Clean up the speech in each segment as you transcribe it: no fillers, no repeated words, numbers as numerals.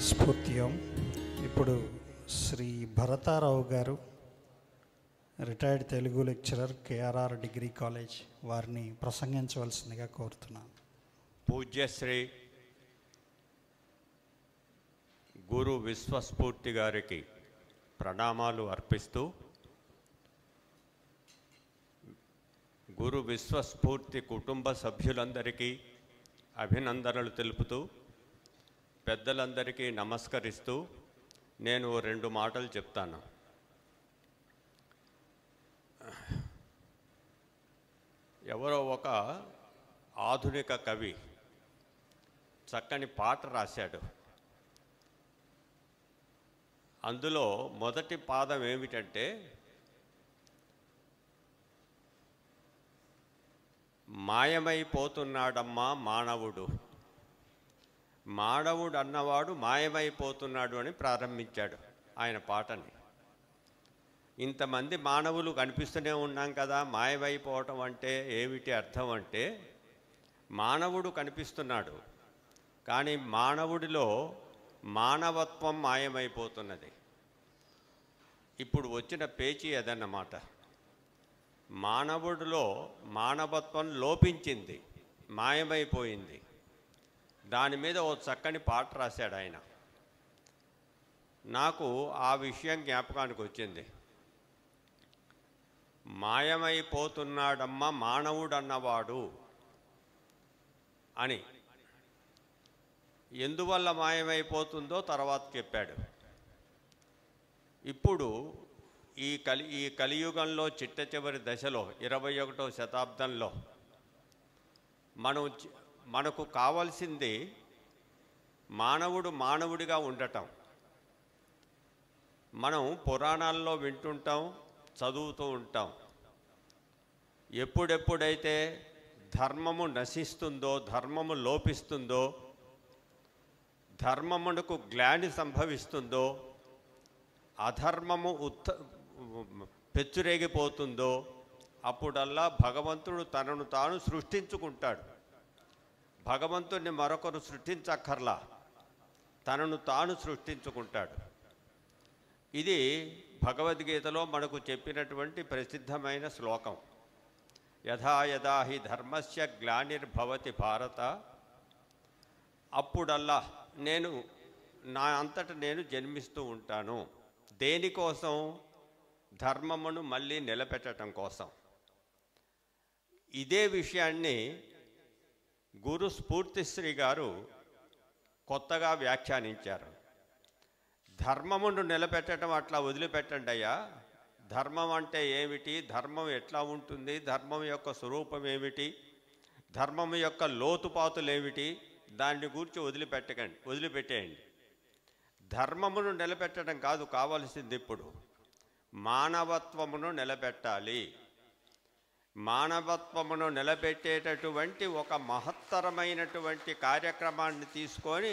స్ఫూర్తియం. ఇప్పుడు శ్రీ భరతారావు గారు, retired Telugu lecturer, KRR degree college, వారిని ప్రసంగించవలసిందిగా కోరుతున్నాను. పూజ్యశ్రీ గురు విశ్వస్ఫూర్తి గారికి ప్రణామాలు అర్పిస్తూ, గురు విశ్వస్ఫూర్తి కుటుంబ సభ్యులందరికీ అభినందనలు తెలుపుతూ, పెద్దలందరికీ నమస్కరిస్తూ నేను 2 మాటలు చెప్తాను. ఎవరో ఒక ఆధునిక కవి చక్కని పాట రాశాడు. అందులో మొదటి పాదం ఏమిటంటే, మాయమైపోతున్నాడమ్మా మానవుడు, మానవుడు అన్నవాడు మాయమైపోతున్నాడు అని ప్రారంభించాడు ఆయన పాటని. ఇంతమంది మానవులు కనిపిస్తూనే ఉన్నాం కదా, మాయమైపోవటం అంటే ఏమిటి అర్థం అంటే, మానవుడు కనిపిస్తున్నాడు కానీ మానవుడిలో మానవత్వం మాయమైపోతున్నది. ఇప్పుడు వచ్చిన పేచీ అదన్నమాట. మానవుడిలో మానవత్వం లోపించింది, మాయమైపోయింది. దాని మీద ఓ చక్కని పాట రాశాడు ఆయన. నాకు ఆ విషయం జ్ఞాపకానికి వచ్చింది. మాయమైపోతున్నాడమ్మ మానవుడన్నవాడు అని. ఎందువల్ల మాయమైపోతుందో తర్వాత చెప్పాడు. ఇప్పుడు ఈ కలియుగంలో చిట్ట చివరి దశలో 21వ శతాబ్దంలో మనకు కావాల్సింది మానవుడు మానవుడిగా ఉండటం. మనం పురాణాల్లో వింటుంటాం, చదువుతూ ఉంటాం. ఎప్పుడెప్పుడైతే ధర్మము నశిస్తుందో, ధర్మము లోపిస్తుందో, ధర్మమునకు గ్లాని సంభవిస్తుందో, అధర్మము పెచ్చురేగిపోతుందో, అప్పుడల్లా భగవంతుడు తనను తాను సృష్టించుకుంటాడు. భగవంతుడిని మరొకరు సృష్టించక్కర్లా, తనను తాను సృష్టించుకుంటాడు. ఇది భగవద్గీతలో మనకు చెప్పినటువంటి ప్రసిద్ధమైన శ్లోకం. యథా యథా హి ధర్మస్య గ్లానిర్భవతి భారత. అప్పుడల్లా నేను నా అంతట నేను జన్మిస్తూ ఉంటాను. దేనికోసం? ధర్మమును మళ్ళీ నిలబెట్టడం కోసం. ఇదే విషయాన్ని గురు స్ఫూర్తిశ్రీ గారు కొత్తగా వ్యాఖ్యానించారు. ధర్మమును నిలబెట్టడం అట్లా వదిలిపెట్టండి అయ్యా, ధర్మం అంటే ఏమిటి, ధర్మం ఎట్లా ఉంటుంది, ధర్మం యొక్క స్వరూపం ఏమిటి, ధర్మం యొక్క లోతుపాతులు ఏమిటి, దాన్ని గురించి వదిలిపెట్టేయండి. ధర్మమును నిలబెట్టడం కాదు కావాల్సింది, ఇప్పుడు మానవత్వమును నిలబెట్టాలి. మానవత్వమును నిలబెట్టేటటువంటి ఒక మహత్తరమైనటువంటి కార్యక్రమాన్ని తీసుకొని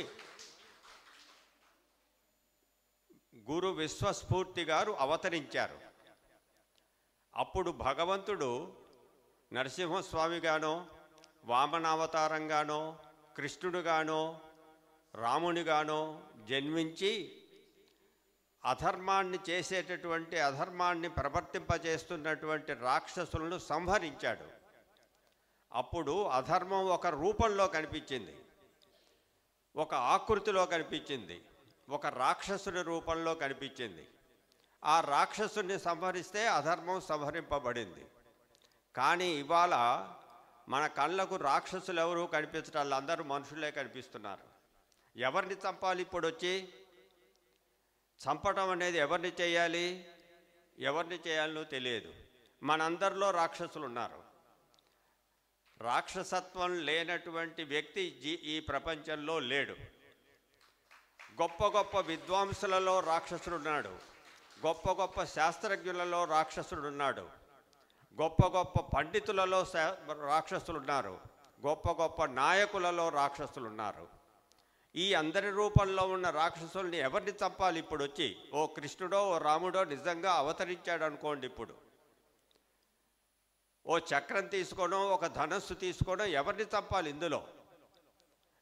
గురు విశ్వస్ఫూర్తి గారు అవతరించారు. అప్పుడు భగవంతుడు నరసింహస్వామిగానో, వామనావతారంగానో, కృష్ణుడుగానో, రామునిగానో జన్మించి అధర్మాన్ని చేసేటటువంటి, అధర్మాన్ని ప్రవర్తింపజేస్తున్నటువంటి రాక్షసులను సంహరించాడు. అప్పుడు అధర్మం ఒక రూపంలో కనిపించింది, ఒక ఆకృతిలో కనిపించింది, ఒక రాక్షసుని రూపంలో కనిపించింది. ఆ రాక్షసుని సంహరిస్తే అధర్మం సంహరింపబడింది. కానీ ఇవాళ మన కళ్ళకు రాక్షసులు ఎవరు కనిపించడం, అందరూ మనుషులే కనిపిస్తున్నారు. ఎవరిని చంపాలి? ఇప్పుడు వచ్చి చంపటం అనేది ఎవరిని చేయాలి, ఎవరిని చేయాలో తెలియదు. మనందరిలో రాక్షసులు ఉన్నారు. రాక్షసత్వం లేనటువంటి వ్యక్తి ఈ ప్రపంచంలో లేడు. గొప్ప గొప్ప విద్వాంసులలో రాక్షసుడున్నాడు, గొప్ప గొప్ప శాస్త్రజ్ఞులలో రాక్షసుడున్నాడు, గొప్ప గొప్ప పండితులలో రాక్షసులున్నారు, గొప్ప గొప్ప నాయకులలో రాక్షసులున్నారు. ఈ అందరి రూపంలో ఉన్న రాక్షసుల్ని ఎవరిని చంపాలి? ఇప్పుడు వచ్చి ఓ కృష్ణుడో ఓ రాముడో నిజంగా అవతరించాడు అనుకోండి, ఇప్పుడు ఓ చక్రం తీసుకోవడం, ఒక ధనస్సు తీసుకోవడం, ఎవరిని చంపాలి ఇందులో?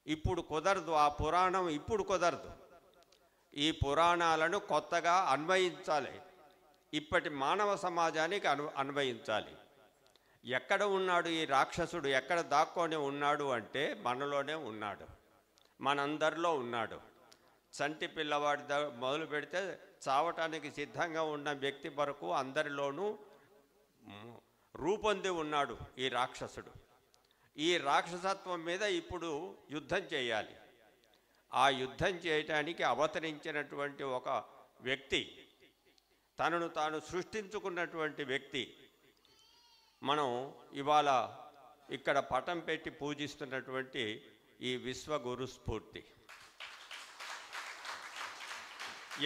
ఇప్పుడు కుదరదు. ఆ పురాణం ఇప్పుడు కుదరదు. ఈ పురాణాలను కొత్తగా అన్వయించాలి, ఇప్పటి మానవ సమాజానికి అన్వయించాలి. ఎక్కడ ఉన్నాడు ఈ రాక్షసుడు, ఎక్కడ దాక్కొని ఉన్నాడు అంటే మనలోనే ఉన్నాడు, మనందరిలో ఉన్నాడు. చంటి పిల్లవాడి మొదలు పెడితే చావటానికి సిద్ధంగా ఉన్న వ్యక్తి వరకు అందరిలోనూ రూపొంది ఉన్నాడు ఈ రాక్షసుడు. ఈ రాక్షసత్వం మీద ఇప్పుడు యుద్ధం చేయాలి. ఆ యుద్ధం చేయటానికి అవతరించినటువంటి ఒక వ్యక్తి, తనను తాను సృష్టించుకున్నటువంటి వ్యక్తి, మనం ఇవాళ ఇక్కడ పటం పెట్టి పూజిస్తున్నటువంటి ఈ విశ్వగురు స్ఫూర్తి.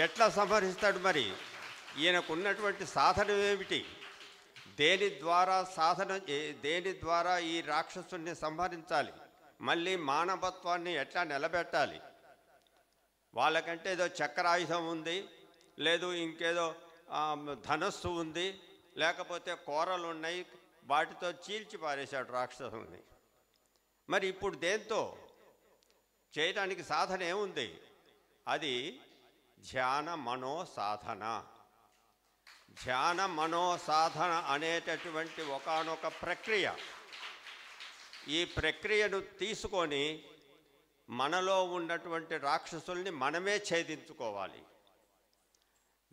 ఎట్లా సంహరిస్తాడు మరి? ఈయనకున్నటువంటి సాధన ఏమిటి? దేని ద్వారా ఈ రాక్షసుని సంహరించాలి? మళ్ళీ మానవత్వాన్ని ఎట్లా నిలబెట్టాలి? వాళ్ళకంటే ఏదో చక్రాయుధం ఉంది, లేదు ఇంకేదో ధనస్సు ఉంది, లేకపోతే కూరలు ఉన్నాయి, వాటితో చీల్చి పారేశాడు రాక్షసుని. మరి ఇప్పుడు దేంతో చేయడానికి సాధన ఏముంది? అది ధ్యాన మనో సాధన. ధ్యాన మనో సాధన అనేటటువంటి ఒకానొక ప్రక్రియ. ఈ ప్రక్రియను తీసుకొని మనలో ఉన్నటువంటి రాక్షసుల్ని మనమే ఛేదించుకోవాలి.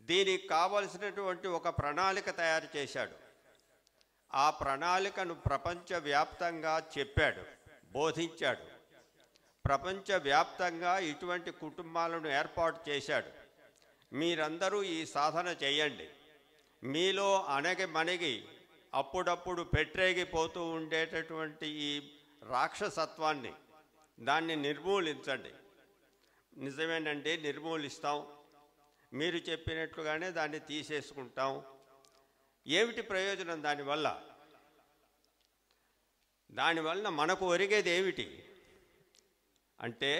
దీనికి కావలసినటువంటి ఒక ప్రణాళిక తయారు చేశాడు. ఆ ప్రణాళికను ప్రపంచవ్యాప్తంగా చెప్పాడు, బోధించాడు. ప్రపంచవ్యాప్తంగా ఇటువంటి కుటుంబాలను ఏర్పాటు చేశాడు. మీరందరూ ఈ సాధన చేయండి. మీలో మనగి అప్పుడప్పుడు పెట్టరేగిపోతూ ఉండేటటువంటి ఈ రాక్షసత్వాన్ని, దాన్ని నిర్మూలించండి. నిజమేనండి, నిర్మూలిస్తాం, మీరు చెప్పినట్లుగానే దాన్ని తీసేసుకుంటాం. ఏమిటి ప్రయోజనం దానివల్ల? దానివలన మనకు ఒరిగేది ఏమిటి అంటే,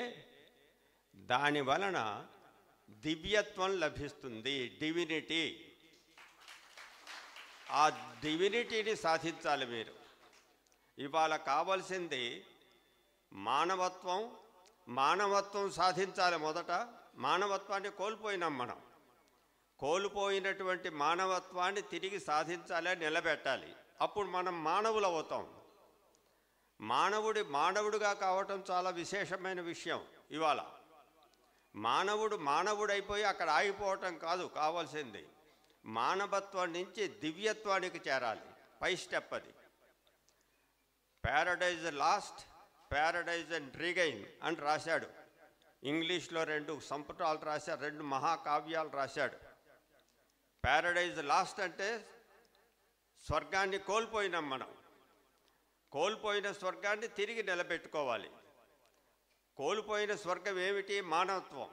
దాని వలన దివ్యత్వం లభిస్తుంది, డివినిటీ. ఆ డివినిటీని సాధించాలి మీరు. ఇవాళ కావాల్సింది మానవత్వం. మానవత్వం సాధించాలి. మొదట మానవత్వాన్ని కోల్పోయినాం మనం. కోల్పోయినటువంటి మానవత్వాన్ని తిరిగి సాధించాలి, నిలబెట్టాలి. అప్పుడు మనం మానవులు అవుతాం. మానవుడుగా కావటం చాలా విశేషమైన విషయం. ఇవాళ మానవుడైపోయి అక్కడ ఆగిపోవటం కాదు కావాల్సింది. మానవత్వం నుంచి దివ్యత్వానికి చేరాలి. పై స్టెప్ అది. Paradise last, Paradise and regain అని రాశాడు. ఇంగ్లీష్లో 2 సంపుటాలు రాశాడు, 2 మహాకావ్యాలు రాశాడు. ప్యారడైజ్ లాస్ట్ అంటే స్వర్గాన్ని కోల్పోయినాం మనం. కోల్పోయిన స్వర్గాన్ని తిరిగి నిలబెట్టుకోవాలి. కోల్పోయిన స్వర్గం ఏమిటి? మానవత్వం.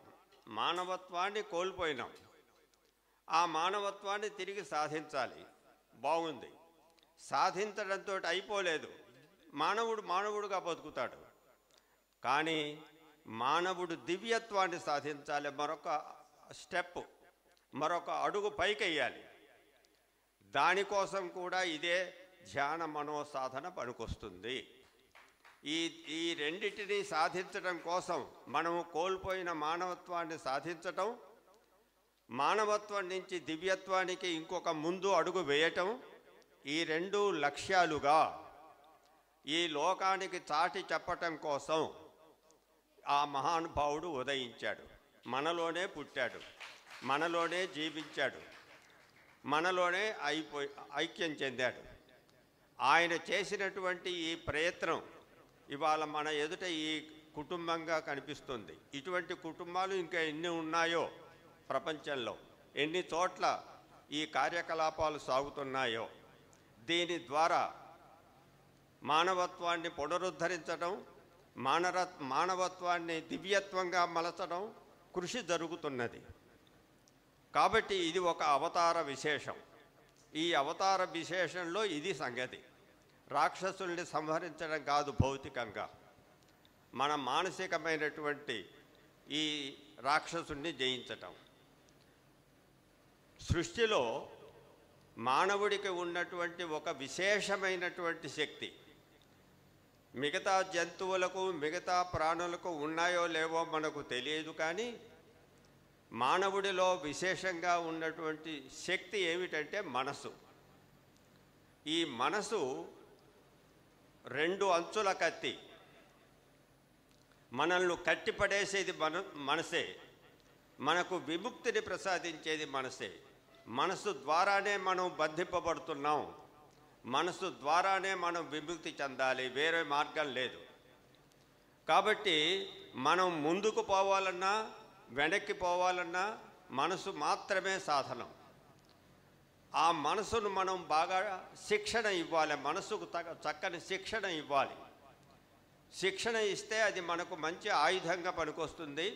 మానవత్వాన్ని కోల్పోయినాం. ఆ మానవత్వాన్ని తిరిగి సాధించాలి. బాగుంది. సాధించడంతో అయిపోలేదు. మానవుడుగా బతుకుతాడు. కానీ మానవుడు దివ్యత్వాన్ని సాధించాలి. మరొక స్టెప్, మరొక అడుగు పైకెయ్యాలి. దానికోసం కూడా ఇదే ధ్యాన మనోసాధన పనికొస్తుంది. ఈ రెండింటినీ సాధించడం కోసం మనము కోల్పోయిన మానవత్వాన్ని సాధించటం, మానవత్వం నుంచి దివ్యత్వానికి ఇంకొక ముందు అడుగు వేయటం, ఈ 2 లక్ష్యాలుగా ఈ లోకానికి చాటి చెప్పటం కోసం ఆ మహానుభావుడు ఉదయించాడు. మనలోనే పుట్టాడు, మనలోనే జీవించాడు, మనలోనే ఐక్యం చెందాడు. ఆయన చేసినటువంటి ఈ ప్రయత్నం ఇవాళ మన ఎదుట ఈ కుటుంబంగా కనిపిస్తుంది. ఇటువంటి కుటుంబాలు ఇంకా ఎన్ని ఉన్నాయో ప్రపంచంలో, ఎన్ని చోట్ల ఈ కార్యకలాపాలు సాగుతున్నాయో. దీని ద్వారా మానవత్వాన్ని పునరుద్ధరించడం, మానవత్వాన్ని దివ్యత్వంగా మలచడం కృషి జరుగుతున్నది. కాబట్టి ఇది ఒక అవతార విశేషం. ఈ అవతార విశేషంలో ఇది సంగతి. రాక్షసుల్ని సంహరించడం కాదు భౌతికంగా, మన మానసికమైనటువంటి ఈ రాక్షసుల్ని జయించటం. సృష్టిలో మానవుడికి ఉన్నటువంటి ఒక విశేషమైనటువంటి శక్తి మిగతా జంతువులకు, మిగతా ప్రాణులకు ఉన్నాయో లేవో మనకు తెలియదు. కానీ మానవుడిలో విశేషంగా ఉన్నటువంటి శక్తి ఏమిటంటే మనసు. ఈ మనసు రెండు అంచుల కత్తి. మనల్ని కట్టిపడేసేది మనసే, మనకు విముక్తిని ప్రసాదించేది మనసే. మనసు ద్వారానే మనం బంధింపబడుతున్నాం, మనసు ద్వారానే మనం విముక్తి చెందాలి, వేరే మార్గం లేదు. కాబట్టి మనం ముందుకు పోవాలన్నా వెనక్కి పోవాలన్నా మనసు మాత్రమే సాధనం. ఆ మనసును మనం బాగా శిక్షణ ఇవ్వాలి, మనసుకు చక్కని శిక్షణ ఇవ్వాలి. శిక్షణ ఇస్తే అది మనకు మంచి ఆయుధంగా పనికొస్తుంది,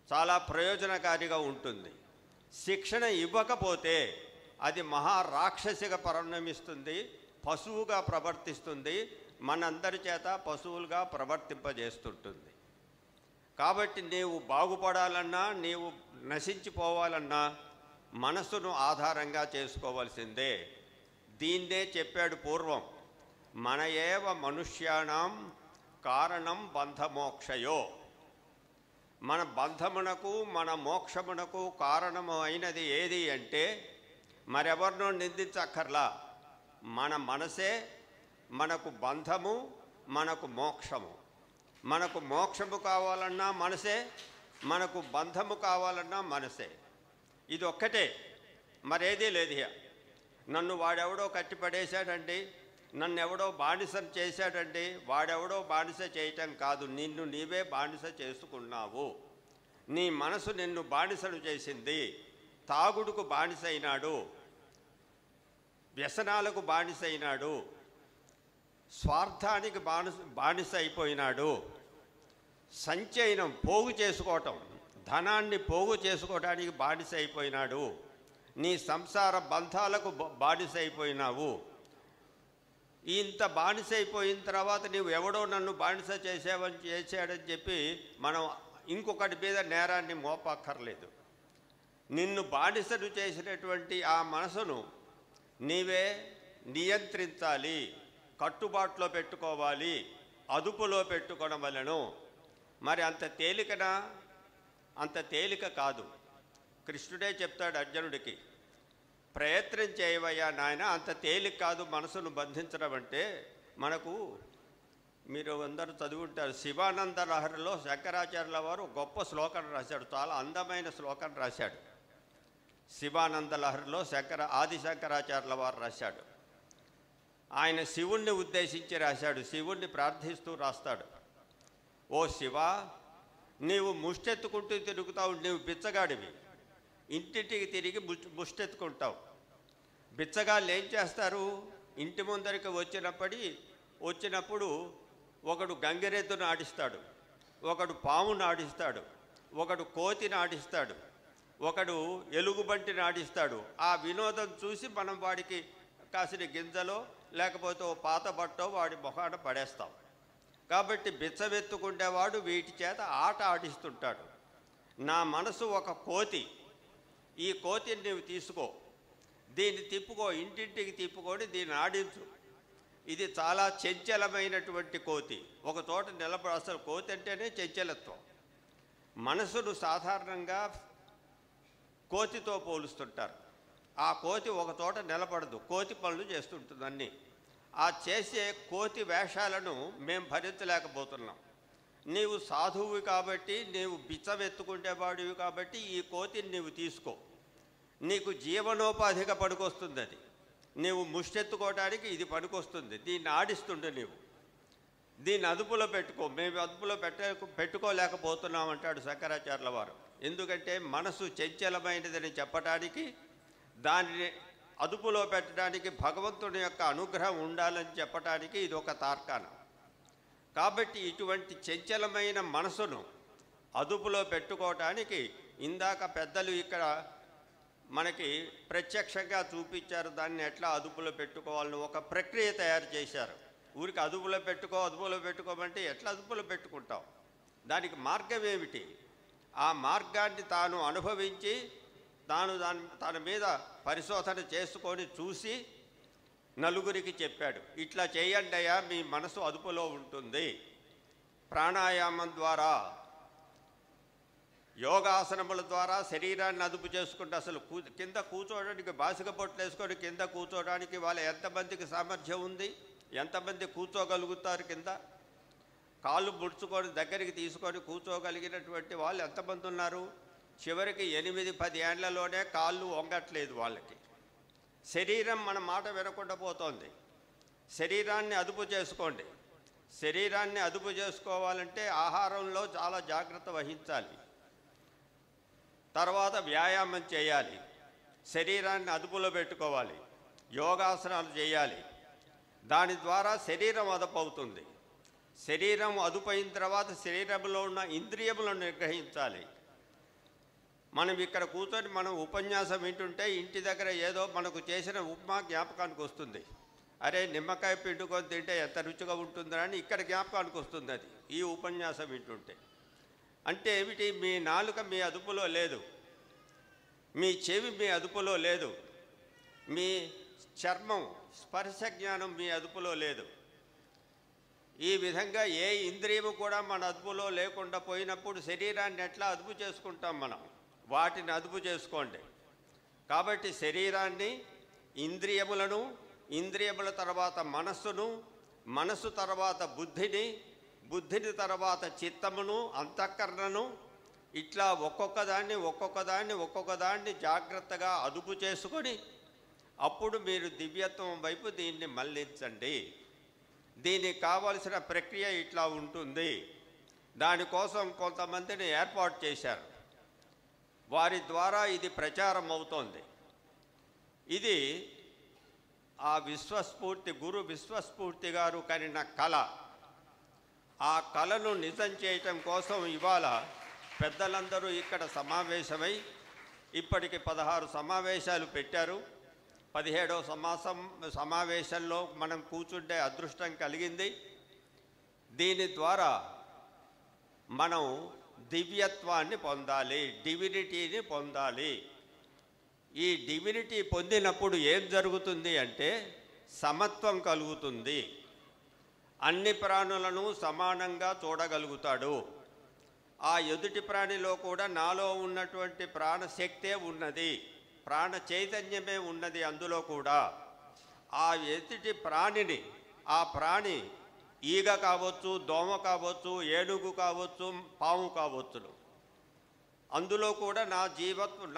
చాలా ప్రయోజనకారిగా ఉంటుంది. శిక్షణ ఇవ్వకపోతే అది మహారాక్షసిగా పరిణమిస్తుంది, పశువుగా ప్రవర్తిస్తుంది, మనందరి చేత పశువులుగా ప్రవర్తింపజేస్తుంటుంది. కాబట్టి నీవు బాగుపడాలన్నా నీవు నశించిపోవాలన్నా మనసును ఆధారంగా చేసుకోవాల్సిందే. దీన్నే చెప్పాడు పూర్వం, మన ఏవ మనుష్యాణం కారణం బంధమోక్షయో. మన బంధమునకు మన మోక్షమునకు కారణము అయినది ఏది అంటే మరెవరినో నిందించక్కర్లా, మన మనసే మనకు బంధము, మనకు మోక్షము. మనకు మోక్షము కావాలన్నా మనసే, మనకు బంధము కావాలన్నా మనసే. ఇది ఒక్కటే, మరేదీ లేదు. నన్ను వాడెవడో కట్టిపడేశాడండి, నన్ను ఎవడో బానిసను చేశాడండి, వాడెవడో బానిస చేయటం కాదు, నిన్ను నీవే బానిస చేసుకున్నావు. నీ మనసు నిన్ను బానిసను చేసింది. తాగుడుకు బానిసైనాడు, వ్యసనాలకు బానిసైనాడు, స్వార్థానికి బానిస అయిపోయినాడు. సంచయనం పోగు చేసుకోవటం, ధనాన్ని పోగు చేసుకోవడానికి బానిస అయిపోయినాడు. నీ సంసార బంధాలకు బానిస అయిపోయినావు. ఇంత బానిస అయిపోయిన తర్వాత నీవు ఎవడో నన్ను బానిస చేశాడని చెప్పి మనం ఇంకొకటి మీద నేరాన్ని మోపక్కర్లేదు. నిన్ను బానిసను చేసినటువంటి ఆ మనసును నీవే నియంత్రించాలి, కట్టుబాటులో పెట్టుకోవాలి, అదుపులో పెట్టుకోవడం వలన. మరి అంత తేలికనా? అంత తేలిక కాదు. కృష్ణుడే చెప్తాడు అర్జునుడికి, ప్రయత్నం చేయవయ్యా నాయన, అంత తేలిక కాదు మనసును బంధించడం అంటే. మనకు మీరు అందరూ చదువుంటారు, శివానంద లహరిలో శంకరాచార్యుల వారు గొప్ప శ్లోకం రాశాడు, చాలా అందమైన శ్లోకం రాశాడు. శివానంద లహరిలో ఆది శంకరాచార్యుల వారు రాశాడు. ఆయన శివుణ్ణి ఉద్దేశించి రాశాడు, శివుణ్ణి ప్రార్థిస్తూ రాస్తాడు. ఓ శివ, నీవు ముష్టెత్తుకుంటూ తిరుగుతావు, నీవు బిచ్చగాడివి, ఇంటింటికి తిరిగి ముష్టెత్తుకుంటావు. బిచ్చగాళ్ళు ఏం చేస్తారు? ఇంటి ముందరికి వచ్చినప్పుడు ఒకడు గంగిరెద్దును ఆడిస్తాడు, ఒకడు పామును ఆడిస్తాడు, ఒకడు కోతిని ఆడిస్తాడు, ఒకడు ఎలుగుబంటిని ఆడిస్తాడు. ఆ వినోదం చూసి మనం వాడికి కాసిన గింజలో లేకపోతే ఓ పాత బట్టో వాడి మొహాన పడేస్తాం. కాబట్టి బిచ్చవెత్తుకుండేవాడు వీటి చేత ఆట ఆడిస్తుంటాడు. నా మనసు ఒక కోతి, ఈ కోతిని నీవు తీసుకో, దీన్ని తిప్పుకో, ఇంటింటికి తిప్పుకొని దీన్ని ఆడించు. ఇది చాలా చంచలమైనటువంటి కోతి, ఒక చోట నిలబడి, అసలు కోతి అంటేనే చంచలత్వం. మనసును సాధారణంగా కోతితో పోలుస్తుంటారు. ఆ కోతి ఒక చోట నిలబడదు, కోతి పనులు చేస్తుంటుంది అన్నీ. ఆ చేసే కోతి వేషాలను మేము భరించలేకపోతున్నాం. నీవు సాధువు కాబట్టి, నీవు బిచ్చవెత్తుకుంటేవాడివి కాబట్టి ఈ కోతిని నీవు తీసుకో, నీకు జీవనోపాధిగా పనికొస్తుంది. అది నీవు ముష్టెత్తుకోవడానికి ఇది పనికొస్తుంది, దీన్ని ఆడిస్తుండే నీవు దీన్ని అదుపులో పెట్టుకో. మేము అదుపులో పెట్టుకోలేకపోతున్నాం అంటాడు శంకరాచార్యుల వారు. ఎందుకంటే మనసు చంచలమైనదని చెప్పడానికి, దానిని అదుపులో పెట్టడానికి భగవంతుని యొక్క అనుగ్రహం ఉండాలని చెప్పడానికి ఇది ఒక తార్కాణం. కాబట్టి ఇటువంటి చంచలమైన మనసును అదుపులో పెట్టుకోవటానికి ఇందాక పెద్దలు ఇక్కడ మనకి ప్రత్యక్షంగా చూపించారు, దాన్ని ఎట్లా అదుపులో పెట్టుకోవాలని ఒక ప్రక్రియ తయారు చేశారు. ఊరికి అదుపులో పెట్టుకోమంటే ఎట్లా అదుపులో పెట్టుకుంటాం? దానికి మార్గం ఏమిటి? ఆ మార్గాన్ని తాను అనుభవించి తన మీద పరిశోధన చేసుకొని చూసి నలుగురికి చెప్పాడు. ఇట్లా చేయండి అయ్యా, మీ మనసు అదుపులో ఉంటుంది. ప్రాణాయామం ద్వారా, యోగాసనముల ద్వారా శరీరాన్ని అదుపు చేసుకుంటే అసలు కింద కూర్చోవడానికి బాసిక పొట్లు వేసుకొని కింద కూర్చోవడానికి వాళ్ళ ఎంతమందికి సామర్థ్యం ఉంది? ఎంతమంది కూర్చోగలుగుతారు? కింద కాళ్ళు ముడుచుకొని దగ్గరికి తీసుకొని కూర్చోగలిగినటువంటి వాళ్ళు ఎంతమంది ఉన్నారు? చివరికి 8-10 ఏళ్లలోనే కాళ్ళు వంగట్లేదు వాళ్ళకి. శరీరం మన మాట వినకుండా పోతోంది. శరీరాన్ని అదుపు చేసుకోండి. శరీరాన్ని అదుపు చేసుకోవాలంటే ఆహారంలో చాలా జాగ్రత్త వహించాలి. తర్వాత వ్యాయామం చేయాలి. శరీరాన్ని అదుపులో పెట్టుకోవాలి. యోగాసనాలు చేయాలి. దాని ద్వారా శరీరం అదుపు అవుతుంది. శరీరం అదుపైన తర్వాత శరీరంలో ఉన్న ఇంద్రియములను నిగ్రహించాలి. మనం ఇక్కడ కూర్చొని మనం ఉపన్యాసం వింటుంటే ఇంటి దగ్గర ఏదో మనకు చేసిన ఉప్మా జ్ఞాపకానికి వస్తుంది. అరే నిమ్మకాయ పిండుకొని తింటే ఎంత రుచిగా ఉంటుందని ఇక్కడ జ్ఞాపకానికి వస్తుంది. అది ఈ ఉపన్యాసం వింటుంటే. అంటే ఏమిటి? మీ నాలుక మీ అదుపులో లేదు, మీ చెవి మీ అదుపులో లేదు, మీ చర్మం స్పర్శ జ్ఞానం మీ అదుపులో లేదు. ఈ విధంగా ఏ ఇంద్రియము కూడా మన అదుపులో లేకుండా పోయినప్పుడు శరీరాన్ని ఎట్లా అదుపు చేసుకుంటాం మనం? వాటిని అదుపు చేసుకోండి. కాబట్టి శరీరాన్ని, ఇంద్రియములను, ఇంద్రియముల తర్వాత మనస్సును, మనస్సు తర్వాత బుద్ధిని, బుద్ధిని తర్వాత చిత్తమును, అంతఃకరణను, ఇట్లా ఒక్కొక్కదాన్ని జాగ్రత్తగా అదుపు చేసుకొని అప్పుడు మీరు దివ్యత్వం వైపు దీన్ని మళ్లించండి. దీనికి కావలసిన ప్రక్రియ ఇట్లా ఉంటుంది. దానికోసం కొంతమందిని ఏర్పాటు చేశారు. వారి ద్వారా ఇది ప్రచారం అవుతోంది. ఇది ఆ విశ్వస్ఫూర్తి గురు విశ్వస్ఫూర్తి గారు కనిన కళ. ఆ కళను నిజం చేయటం కోసం ఇవాళ పెద్దలందరూ ఇక్కడ సమావేశమై ఇప్పటికి 16 సమావేశాలు పెట్టారు. 17వ సమావేశంలో మనం కూర్చుంటే అదృష్టం కలిగింది. దీని ద్వారా మనం దివ్యత్వాన్ని పొందాలి, డివినిటీని పొందాలి. ఈ డివినిటీ పొందినప్పుడు ఏం జరుగుతుంది అంటే సమత్వం కలుగుతుంది. అన్ని ప్రాణులను సమానంగా చూడగలుగుతాడు. ఆ ఎదుటి ప్రాణిలో కూడా నాలో ఉన్నటువంటి ప్రాణశక్తే ఉన్నది, ప్రాణ చైతన్యమే ఉన్నది అందులో కూడా. ఆ ఎదుటి ప్రాణిని, ఆ ప్రాణి ఈగ కావచ్చు, దోమ కావచ్చు, ఏనుగు కావచ్చు, పాము కావచ్చును, అందులో కూడా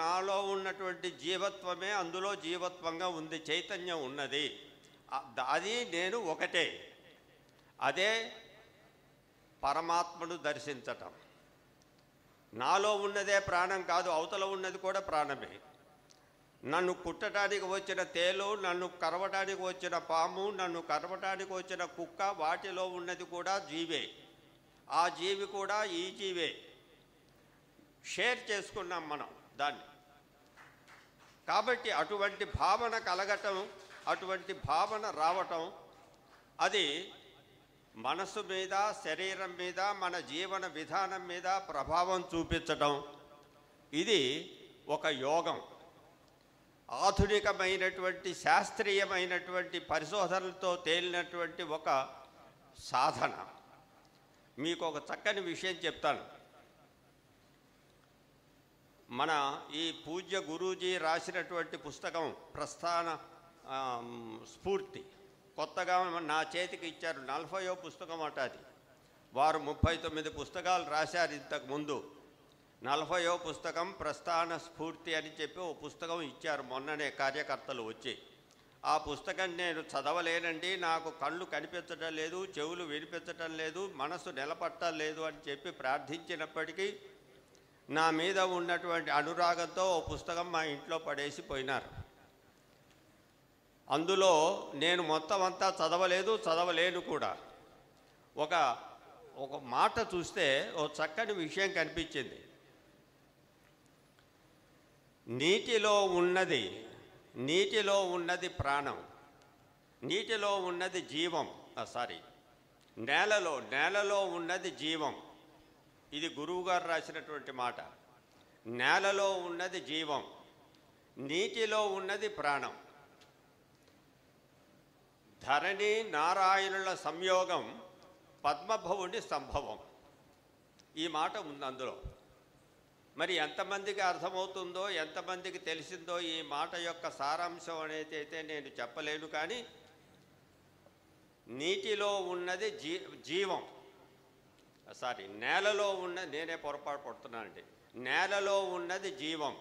నాలో ఉన్నటువంటి జీవత్వమే అందులో జీవత్వంగా ఉంది, చైతన్యం ఉన్నది. అది నేను ఒకటే. అదే పరమాత్మను దర్శించటం. నాలో ఉన్నదే ప్రాణం కాదు, అవతల ఉన్నది కూడా ప్రాణమే. నన్ను కుట్టడానికి వచ్చిన తేలు, నన్ను కరవటానికి వచ్చిన పాము, నన్ను కరవటానికి వచ్చిన కుక్క, వాటిలో ఉన్నది కూడా జీవే. ఆ జీవి కూడా ఈ జీవే. షేర్ చేసుకున్నాం మనం దాన్ని. కాబట్టి అటువంటి భావన కలగటం, అటువంటి భావన రావటం, అది మనసు మీద, శరీరం మీద, మన జీవన విధానం మీద ప్రభావం చూపించటం, ఇది ఒక యోగం. ఆధునికమైనటువంటి శాస్త్రీయమైనటువంటి పరిశోధనలతో తేలినటువంటి ఒక సాధన. మీకు ఒక చక్కని విషయం చెప్తాను. మన ఈ పూజ్య గురూజీ రాసినటువంటి పుస్తకం ప్రస్థాన స్ఫూర్తి కొత్తగా నా చేతికి ఇచ్చారు. 40వ పుస్తకం అట అది. వారు 39 పుస్తకాలు రాశారు ఇంతకుముందు. 40వ పుస్తకం ప్రస్థాన స్ఫూర్తి అని చెప్పి ఓ పుస్తకం ఇచ్చారు మొన్ననే కార్యకర్తలు వచ్చి. ఆ పుస్తకం నేను చదవలేనండి, నాకు కళ్ళు కనిపించడం లేదు, చెవులు వినిపించటం లేదు, మనసు నిలబట్టడం లేదు అని చెప్పి ప్రార్థించినప్పటికీ నా మీద ఉన్నటువంటి అనురాగంతో ఓ పుస్తకం మా ఇంట్లో పడేసి పోయినారు. అందులో నేను మొత్తం అంతా చదవలేను కూడా. ఒక మాట చూస్తే ఓ చక్కని విషయం కనిపించింది. నీటిలో ఉన్నది ప్రాణం, నీటిలో ఉన్నది జీవం. నేలలో ఉన్నది జీవం. ఇది గురువుగారు రాసినటువంటి మాట. నేలలో ఉన్నది జీవం, నీటిలో ఉన్నది ప్రాణం. ధరణి నారాయణుల సంయోగం పద్మభవుని సంభవం. ఈ మాట ఉంది అందులో. మరి ఎంతమందికి అర్థమవుతుందో, ఎంతమందికి తెలిసిందో ఈ మాట యొక్క సారాంశం అనేది అయితే నేను చెప్పలేను. కానీ నీటిలో ఉన్నది జీవం, నేలలో ఉన్నది, నేనే పొరపాటు పడుతున్నానండి. నేలలో ఉన్నది జీవం,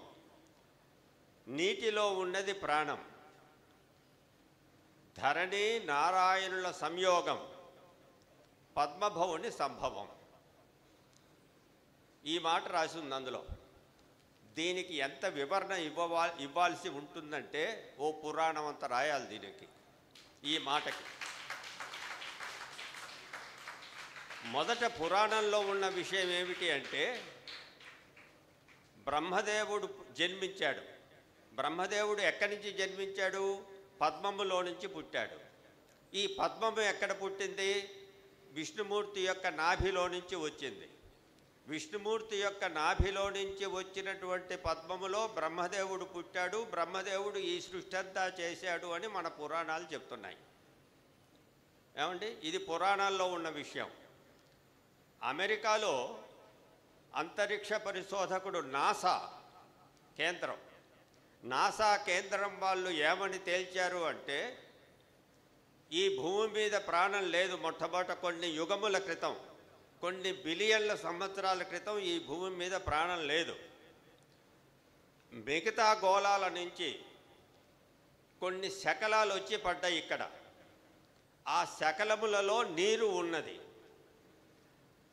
నీటిలో ఉన్నది ప్రాణం. ధరణి నారాయణుల సంయోగం, పద్మభవుని సంభవం. ఈ మాట రాసి ఉంది అందులో. దీనికి ఎంత వివరణ ఇవ్వాల్సి ఉంటుందంటే ఓ పురాణం అంతా రాయాలి దీనికి, ఈ మాటకి. మొదట పురాణంలో ఉన్న విషయం ఏమిటి అంటే, బ్రహ్మదేవుడు జన్మించాడు. బ్రహ్మదేవుడు ఎక్కడి నుంచి జన్మించాడు? పద్మములో నుంచి పుట్టాడు. ఈ పద్మము ఎక్కడ పుట్టింది? విష్ణుమూర్తి యొక్క నాభిలో నుంచి వచ్చింది. విష్ణుమూర్తి యొక్క నాభిలో నుంచి వచ్చినటువంటి పద్మములో బ్రహ్మదేవుడు పుట్టాడు. బ్రహ్మదేవుడు ఈ సృష్టి అంతా చేశాడు అని మన పురాణాలు చెప్తున్నాయి. ఏమండి, ఇది పురాణాల్లో ఉన్న విషయం. అమెరికాలో అంతరిక్ష పరిశోధకుడు నాసా కేంద్రం వాళ్ళు ఏమని తేల్చారు అంటే, ఈ భూమి మీద ప్రాణం లేదు. మొట్టమొదట కొన్ని యుగముల క్రితం, కొన్ని బిలియన్ల సంవత్సరాల క్రితం ఈ భూమి మీద ప్రాణం లేదు. మిగతా గోళాల నుంచి కొన్ని శకలాలు వచ్చి పడ్డాయి ఇక్కడ. ఆ శకలములలో నీరు ఉన్నది.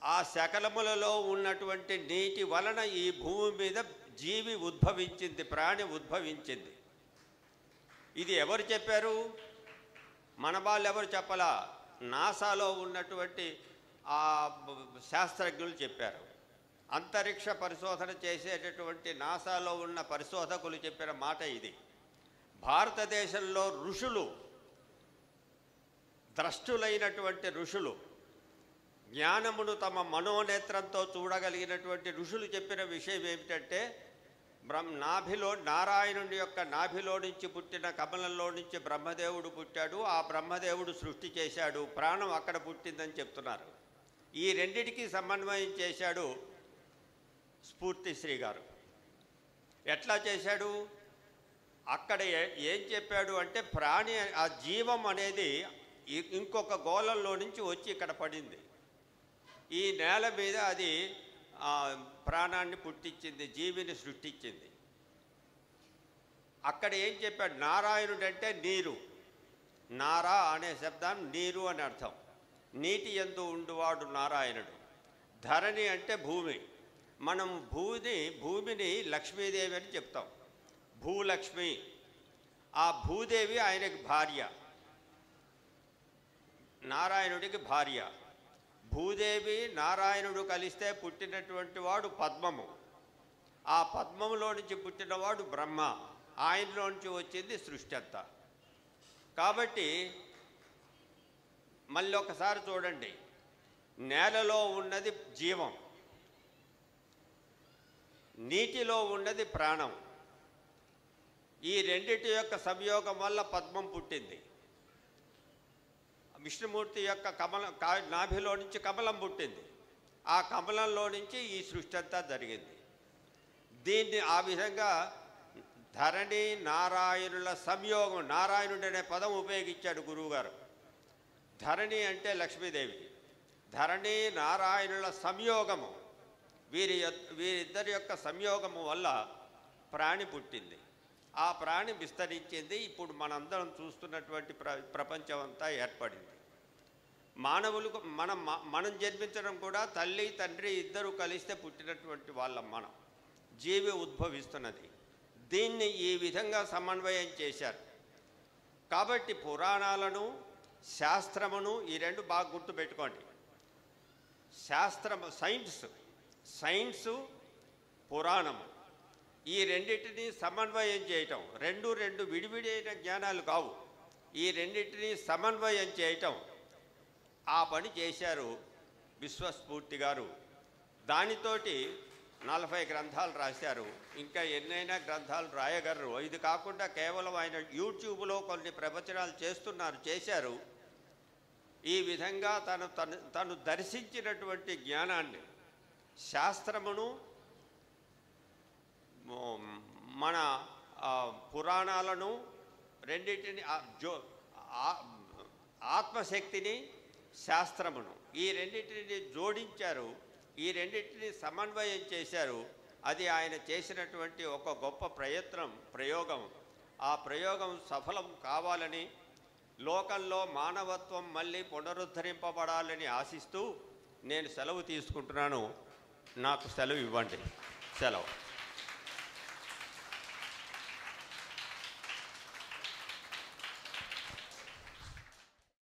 ఆ శకలములలో ఉన్నటువంటి నీటి వలన ఈ భూమి మీద జీవి ఉద్భవించింది, ప్రాణి ఉద్భవించింది. ఇది ఎవరు చెప్పారు? మన వాళ్ళు ఎవరు చెప్పలా, నాసాలో ఉన్నటువంటి ఆ శాస్త్రజ్ఞులు చెప్పారు. అంతరిక్ష పరిశోధన చేసేటటువంటి నాసాలో ఉన్న పరిశోధకులు చెప్పిన మాట ఇది. భారతదేశంలో ఋషులు, ద్రష్టులైనటువంటి ఋషులు, జ్ఞానమును తమ మనోనేత్రంతో చూడగలిగినటువంటి ఋషులు చెప్పిన విషయం ఏమిటంటే, నాభిలో, నారాయణుడి యొక్క నాభిలో నుంచి పుట్టిన కమలంలో నుంచి బ్రహ్మదేవుడు పుట్టాడు. ఆ బ్రహ్మదేవుడు సృష్టి చేశాడు, ప్రాణం అక్కడ పుట్టిందని చెప్తున్నారు. ఈ రెండిటికి సమన్వయం చేశాడు స్ఫూర్తిశ్రీ గారు. ఎట్లా చేశాడు? అక్కడ ఏం చెప్పాడు అంటే, ప్రాణి, ఆ జీవం అనేది ఇంకొక గోళంలో నుంచి వచ్చి ఇక్కడ పడింది. ఈ నేల మీద అది ప్రాణాన్ని పుట్టించింది, జీవిని సృష్టించింది. అక్కడ ఏం చెప్పాడు? నారాయణుడు అంటే నీరు. నారా అనే శబ్దాన్ని నీరు అని అర్థం. నీటి యందు ఉండువాడు నారాయణుడు. ధరణి అంటే భూమి. మనం భూమిని లక్ష్మీదేవి అని చెప్తాం, భూలక్ష్మి. ఆ భూదేవి ఆయనకి భార్య, నారాయణుడికి భార్య. భూదేవి నారాయణుడు కలిస్తే పుట్టినటువంటి వాడు పద్మము. ఆ పద్మములో నుంచి పుట్టినవాడు బ్రహ్మ. ఆయనలో నుంచి వచ్చింది సృష్టి అంతా. కాబట్టి మళ్ళీ ఒకసారి చూడండి, నేలలో ఉన్నది జీవం, నీటిలో ఉన్నది ప్రాణం. ఈ రెండిటి యొక్క సంయోగం వల్ల పద్మం పుట్టింది. విష్ణుమూర్తి యొక్క నాభిలో నుంచి కమలం పుట్టింది. ఆ కమలంలో నుంచి ఈ సృష్టి అంతా జరిగింది. దీన్ని ఆ విధంగా ధరణి నారాయణుల సంయోగం, నారాయణుడు అనే పదం ఉపయోగించాడు గురువుగారు. ధరణి అంటే లక్ష్మీదేవి, ధరణి నారాయణుల సంయోగము, వీరిద్దరి యొక్క సంయోగము వల్ల ప్రాణి పుట్టింది. ఆ ప్రాణి విస్తరించింది. ఇప్పుడు మనందరం చూస్తున్నటువంటి ప్రపంచం అంతా ఏర్పడింది. మానవులకు మనం జన్మించడం కూడా తల్లి తండ్రి ఇద్దరు కలిస్తే పుట్టినటువంటి వాళ్ళం మనం. జీవి ఉద్భవిస్తున్నది. దీన్ని ఈ విధంగా సమన్వయం చేశారు. కాబట్టి పురాణాలను, శాస్త్రమును, ఈ రెండు బాగా గుర్తుపెట్టుకోండి. శాస్త్రము, సైన్సు, పురాణము, ఈ రెండింటినీ సమన్వయం చేయటం. రెండు విడివిడైన జ్ఞానాలు కావు. ఈ రెండింటినీ సమన్వయం చేయటం, ఆ పని చేశారు విశ్వస్ఫూర్తి గారు. దానితోటి 40 గ్రంథాలు రాశారు. ఇంకా ఎన్నైనా గ్రంథాలు రాయగలరు. ఇది కాకుండా కేవలం ఆయన యూట్యూబ్లో కొన్ని ప్రవచనాలు చేశారు. ఈ విధంగా తను దర్శించినటువంటి జ్ఞానాన్ని, శాస్త్రమును, మన పురాణాలను రెండింటిని ఆత్మశక్తిని శాస్త్రమును ఈ రెండింటిని జోడించారు, ఈ రెండింటిని సమన్వయం చేశారు. అది ఆయన చేసినటువంటి ఒక గొప్ప ప్రయోగం. ఆ ప్రయోగం సఫలం కావాలని, లోకంలో మానవత్వం మళ్ళీ పునరుద్ధరింపబడాలని ఆశిస్తూ నేను సెలవు తీసుకుంటున్నాను. నాకు సెలవు ఇవ్వండి. సెలవు.